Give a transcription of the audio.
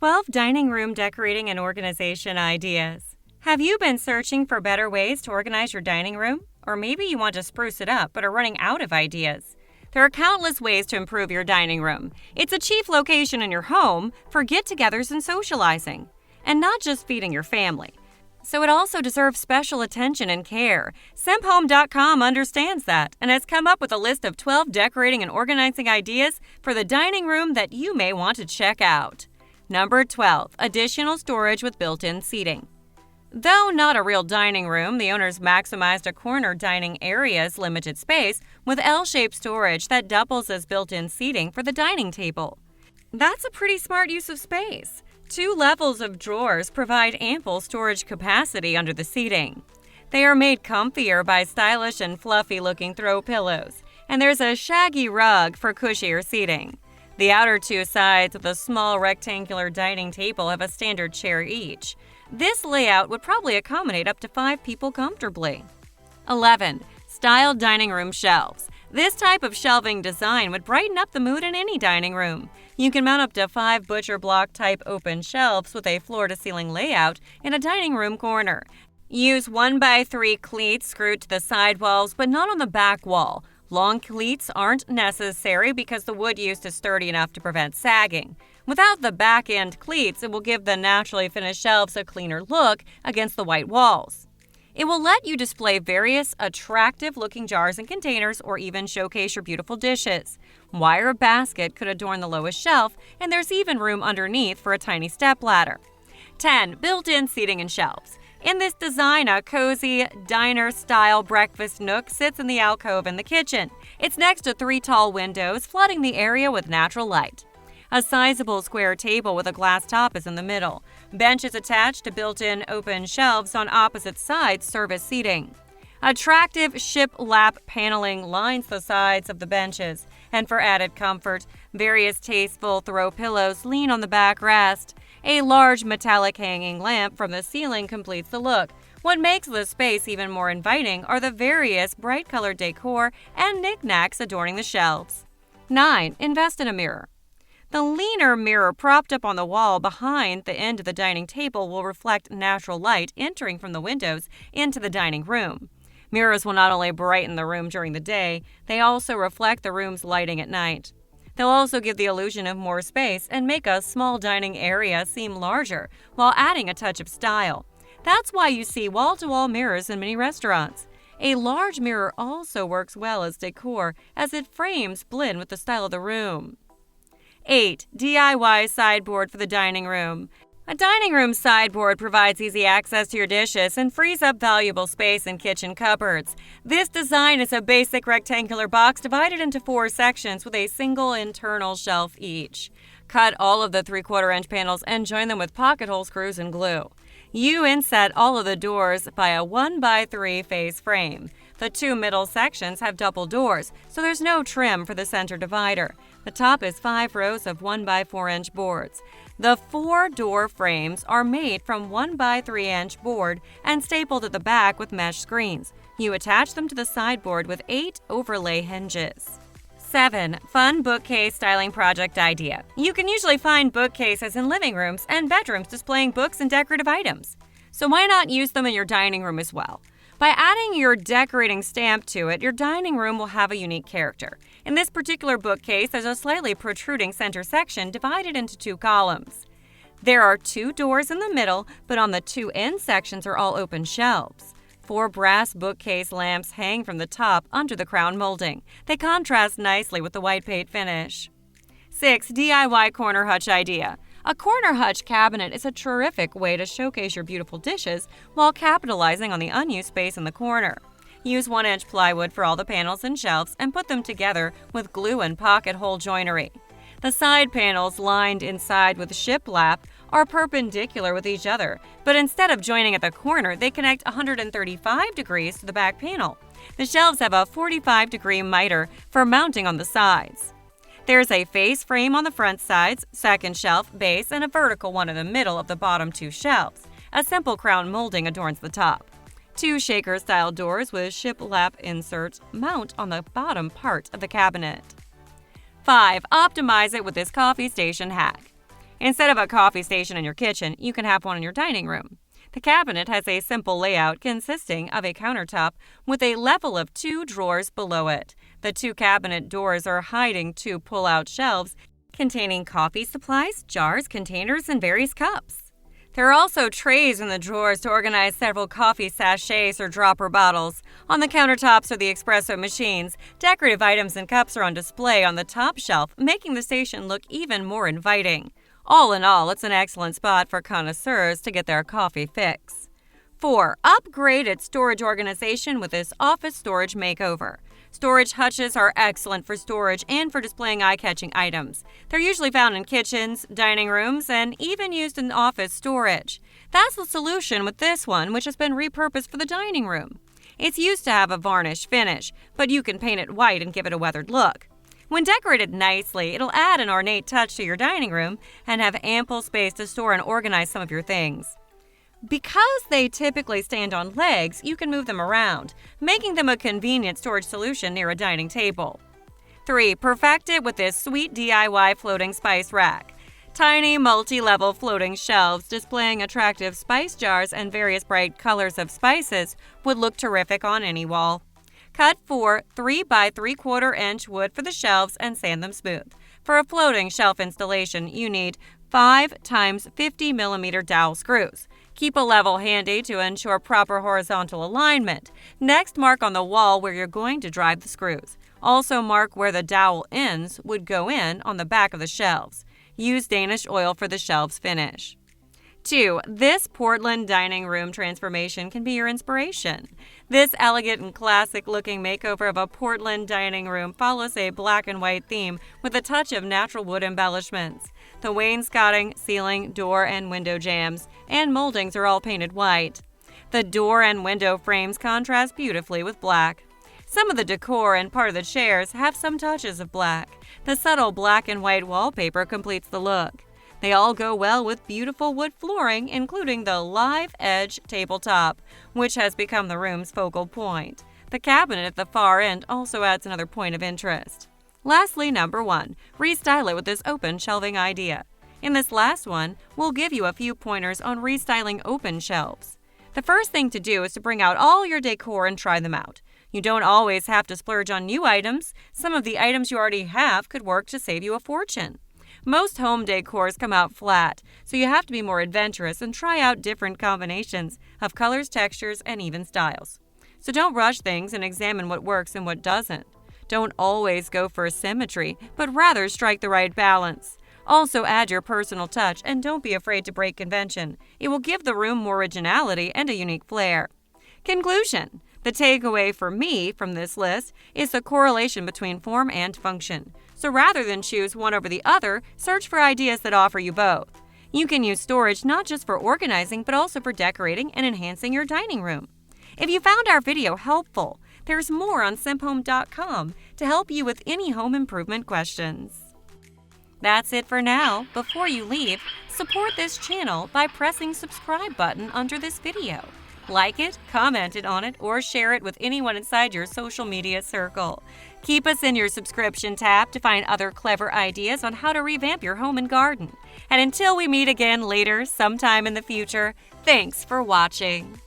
12 dining room decorating and organization ideas. Have you been searching for better ways to organize your dining room? Or maybe you want to spruce it up but are running out of ideas. There are countless ways to improve your dining room. It's a chief location in your home for get-togethers and socializing, and not just feeding your family. So it also deserves special attention and care. Semphome.com understands that and has come up with a list of 12 decorating and organizing ideas for the dining room that you may want to check out. Number 12. Additional storage with built-in seating. Though not a real dining room, the owners maximized a corner dining area's limited space with L-shaped storage that doubles as built-in seating for the dining table. That's a pretty smart use of space. 2 levels of drawers provide ample storage capacity under the seating. They are made comfier by stylish and fluffy-looking throw pillows, and there's a shaggy rug for cushier seating. The outer 2 sides of the small rectangular dining table have a standard chair each. This layout would probably accommodate up to 5 people comfortably. 11. Styled dining room shelves. This type of shelving design would brighten up the mood in any dining room. You can mount up to 5 butcher block type open shelves with a floor-to-ceiling layout in a dining room corner. Use 1x3 cleats screwed to the side walls, but not on the back wall. Long cleats aren't necessary because the wood used is sturdy enough to prevent sagging. Without the back-end cleats, it will give the naturally finished shelves a cleaner look against the white walls. It will let you display various attractive-looking jars and containers or even showcase your beautiful dishes. Wire basket could adorn the lowest shelf, and there's even room underneath for a tiny stepladder. 10. Built-in seating and shelves. In this design, a cozy, diner-style breakfast nook sits in the alcove in the kitchen. It's next to 3 tall windows, flooding the area with natural light. A sizable square table with a glass top is in the middle. Benches attached to built-in open shelves on opposite sides serve as seating. Attractive shiplap paneling lines the sides of the benches, and for added comfort, various tasteful throw pillows lean on the backrest. A large metallic hanging lamp from the ceiling completes the look. What makes the space even more inviting are the various bright-colored decor and knickknacks adorning the shelves. 9. Invest in a mirror. The leaner mirror propped up on the wall behind the end of the dining table will reflect natural light entering from the windows into the dining room. Mirrors will not only brighten the room during the day, they also reflect the room's lighting at night. They'll also give the illusion of more space and make a small dining area seem larger while adding a touch of style. That's why you see wall-to-wall mirrors in many restaurants. A large mirror also works well as decor as its frames blend with the style of the room. 8. DIY sideboard for the dining room. A dining room sideboard provides easy access to your dishes and frees up valuable space in kitchen cupboards. This design is a basic rectangular box divided into 4 sections with a single internal shelf each. Cut all of the 3/4-inch panels and join them with pocket hole screws and glue. You inset all of the doors by a 1x3 face frame. The 2 middle sections have double doors, so there's no trim for the center divider. The top is 5 rows of 1x4-inch boards. The 4 door frames are made from 1x3-inch board and stapled at the back with mesh screens. You attach them to the sideboard with 8 overlay hinges. 7. Fun bookcase styling project idea. You can usually find bookcases in living rooms and bedrooms displaying books and decorative items. So why not use them in your dining room as well? By adding your decorating stamp to it, your dining room will have a unique character. In this particular bookcase, there's a slightly protruding center section divided into 2 columns. There are 2 doors in the middle, but on the 2 end sections are all open shelves. 4 brass bookcase lamps hang from the top under the crown molding. They contrast nicely with the white paint finish. 6. DIY corner hutch idea. A corner hutch cabinet is a terrific way to showcase your beautiful dishes while capitalizing on the unused space in the corner. Use 1-inch plywood for all the panels and shelves and put them together with glue and pocket hole joinery. The side panels, lined inside with shiplap, are perpendicular with each other, but instead of joining at the corner, they connect 135 degrees to the back panel. The shelves have a 45-degree miter for mounting on the sides. There's a face frame on the front sides, second shelf, base, and a vertical one in the middle of the bottom 2 shelves. A simple crown molding adorns the top. 2 shaker-style doors with shiplap inserts mount on the bottom part of the cabinet. 5. Optimize it with this coffee station hack. Instead of a coffee station in your kitchen, you can have one in your dining room. The cabinet has a simple layout consisting of a countertop with a level of 2 drawers below it. The 2 cabinet doors are hiding 2 pull-out shelves containing coffee supplies, jars, containers, and various cups. There are also trays in the drawers to organize several coffee sachets or dropper bottles. On the countertops are the espresso machines. Decorative items and cups are on display on the top shelf, making the station look even more inviting. All in all, it's an excellent spot for connoisseurs to get their coffee fix. 4. Upgrade its storage organization with this office storage makeover. Storage hutches are excellent for storage and for displaying eye-catching items. They're usually found in kitchens, dining rooms, and even used in office storage. That's the solution with this one, which has been repurposed for the dining room. It's used to have a varnish finish, but you can paint it white and give it a weathered look. When decorated nicely, it'll add an ornate touch to your dining room and have ample space to store and organize some of your things. Because they typically stand on legs, you can move them around, making them a convenient storage solution near a dining table. 3. Perfect it with this sweet DIY floating spice rack. Tiny multi-level floating shelves displaying attractive spice jars and various bright colors of spices would look terrific on any wall. Cut 4 3 by 3/4 inch wood for the shelves and sand them smooth. For a floating shelf installation, you need 5 x 50 mm dowel screws. Keep a level handy to ensure proper horizontal alignment. Next, mark on the wall where you're going to drive the screws. Also mark where the dowel ends would go in on the back of the shelves. Use Danish oil for the shelves finish. 2. This Portland dining room transformation can be your inspiration. This elegant and classic-looking makeover of a Portland dining room follows a black and white theme with a touch of natural wood embellishments. The wainscoting, ceiling, door, and window jambs and moldings are all painted white. The door and window frames contrast beautifully with black. Some of the decor and part of the chairs have some touches of black. The subtle black and white wallpaper completes the look. They all go well with beautiful wood flooring, including the Live Edge tabletop, which has become the room's focal point. The cabinet at the far end also adds another point of interest. Lastly, number 1, restyle it with this open shelving idea. In this last one, we'll give you a few pointers on restyling open shelves. The first thing to do is to bring out all your decor and try them out. You don't always have to splurge on new items. Some of the items you already have could work to save you a fortune. Most home decors come out flat, so you have to be more adventurous and try out different combinations of colors, textures, and even styles. So don't rush things and examine what works and what doesn't. Don't always go for symmetry, but rather strike the right balance. Also add your personal touch and don't be afraid to break convention. It will give the room more originality and a unique flair. Conclusion. The takeaway for me from this list is the correlation between form and function. So rather than choose one over the other, search for ideas that offer you both. You can use storage not just for organizing, but also for decorating and enhancing your dining room. If you found our video helpful, there's more on simphome.com to help you with any home improvement questions. That's it for now. Before you leave, support this channel by pressing subscribe button under this video. Like it, comment it on it, or share it with anyone inside your social media circle. Keep us in your subscription tab to find other clever ideas on how to revamp your home and garden. And until we meet again later, sometime in the future, thanks for watching.